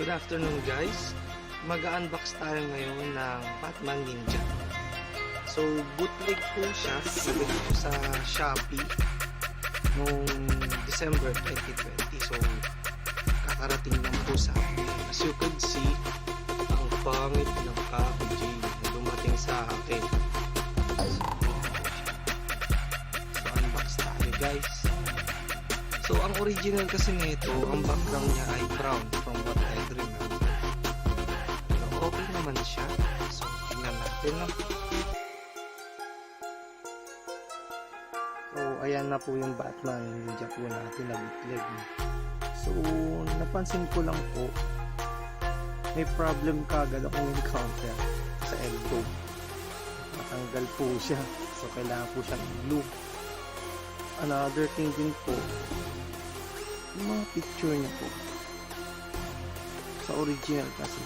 Good afternoon guys. Mag-unbox tayo ngayon ng Batman Ninja. So bootleg po siya. Nabili ko sa Shoppee noong December 2020. So kakarating lang po sa akin. As you can see, ang pangit ng packaging na dumating sa akin. So unbox tayo guys. So ang original kasi nito, ang background niya ay brown from what I remember. Pero okay naman siya. So tingnan natin no. So ayan na po yung Batman Ninja po natin na bootleg. So napansin ko lang po, may problem kagad akong encounter sa elbow. Matanggal po siya. So kailangan po siyang i-glue. Another thing din po, yung mga picture niya po sa original kasi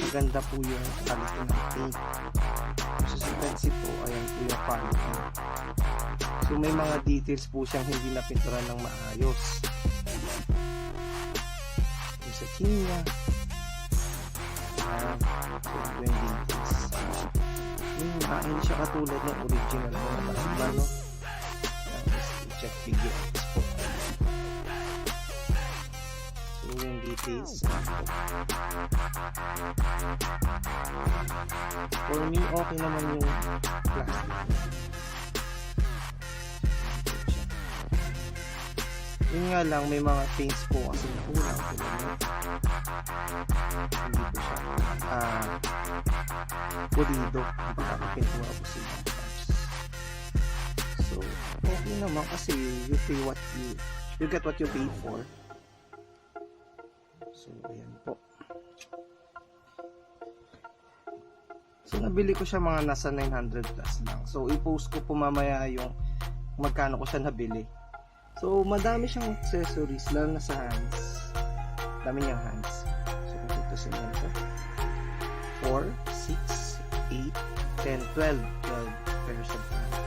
maganda po yung quality ng paint. So sa fancy po, ayan po yung quality. So may mga details po siyang hindi napinturan ng maayos. Yung sa chin niya, so yung details hindi siya katulad ng original po na Batman, no? Check Figurarts po. So yung details for me okay naman yung plastic. Yun nga lang, may mga paints po kasi na kulang po lang. Hindi po siya pulido ang pagkakapintura po sila. So okay naman kasi you pay what you get what you pay for. So ayan po. So nabili ko siya mga nasa 900 plus lang. So i-post ko po mamaya yung magkano ko siya nabili. So madami siyang accessories lalo na sa hands. Dami niyang hands. So kung tutusin yan po, 4, 6, 8, 10, 12 pairs of hands.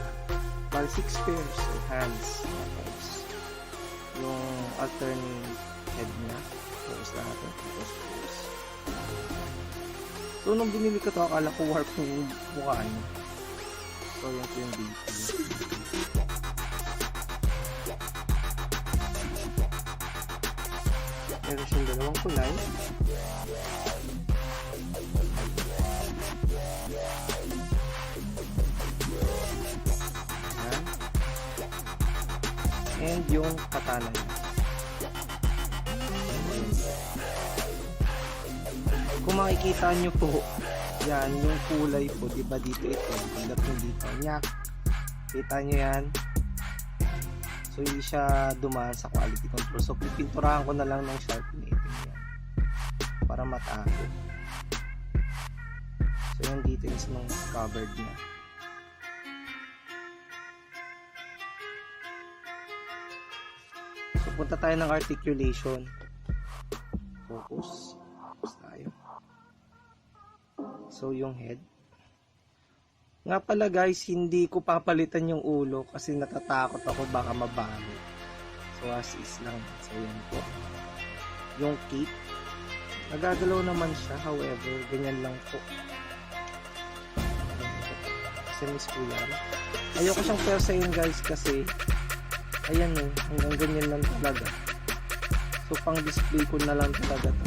Bali 6 pairs of hands. Tapos yung alternate head na. Tapos natin. Tapos. So nung binili ko to, akala ko warp yung mukha niya. So yan po yung detail. Meron siyang dalawang kulay. Ayan. And yung katana niya. Kung makikita nyo po, yan, yung kulay po, diba dito ito, pagdating dito, nyak, kita nyo yan. So hindi siya dumaan sa quality control. So pipinturahan ko na lang ng sharpening yan para matago. So yung details ng covered niya. So punta tayo ng articulation. Focus. Focus tayo. So yung head. Nga pala guys, hindi ko papalitan yung ulo kasi natatakot ako baka mabago. So as is lang. So yan po. Yung cape, nagagalaw naman siya. However, ganyan lang po. Kasi miss ko yan. Ayoko siyang persayin guys kasi ayan eh, hanggang ganyan lang talaga. So pang display ko na lang talaga to.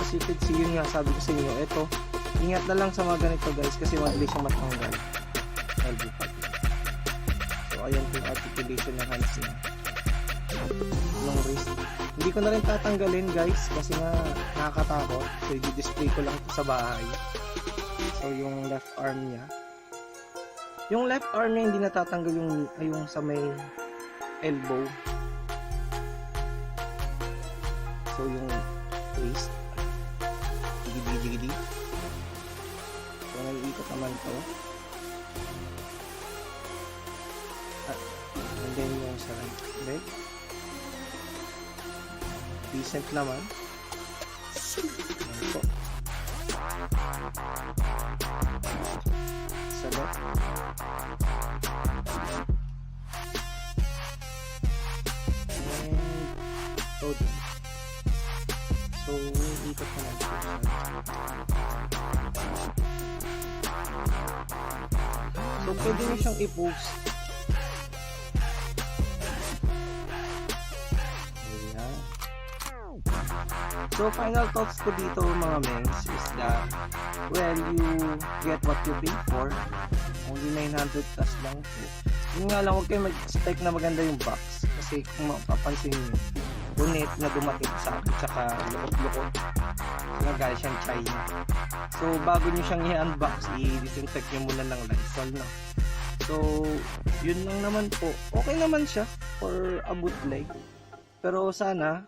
Kasi you can see, yun nga sabi ko sa inyo, eto, ingat na lang sa mga ganito guys kasi mabilis siyang matanggal. Elbow pad. So ayan po yung articulation ng hands niya. Long wrist. Hindi ko na rin tatanggalin guys kasi nga nakakatakot. So i-display ko lang ito sa bahay. So yung left arm niya. Yung left arm niya hindi natatanggal yung sa may elbow. So yung waist. Gigi-gigi. So naiikot naman ito. And then yung sa right leg. Decent naman. Ayan po. Sa left. And hold on. So, pwede nyo siyang i-post. Ayan. So, final thoughts ko dito mga mengs is that, well, you get what you pay for. Only 900 plus lang po. Yun nga lang, huwag kayo mag-expect na maganda yung box. Kasi kung mapapansin nyo, unit na dumating sa akin, tsaka lukot-lukot. So, galing siyang China. So, bago nyo siyang i-unbox, i-disinfect nyo muna ng Lysol, no? So, yun lang naman po. Okay naman siya for a bootleg. Pero sana,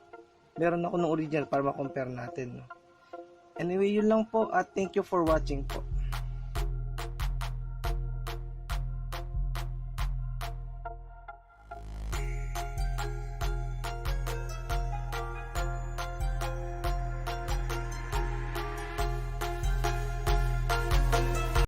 meron ako ng original para ma-compare natin, no? Anyway, yun lang po at thank you for watching po.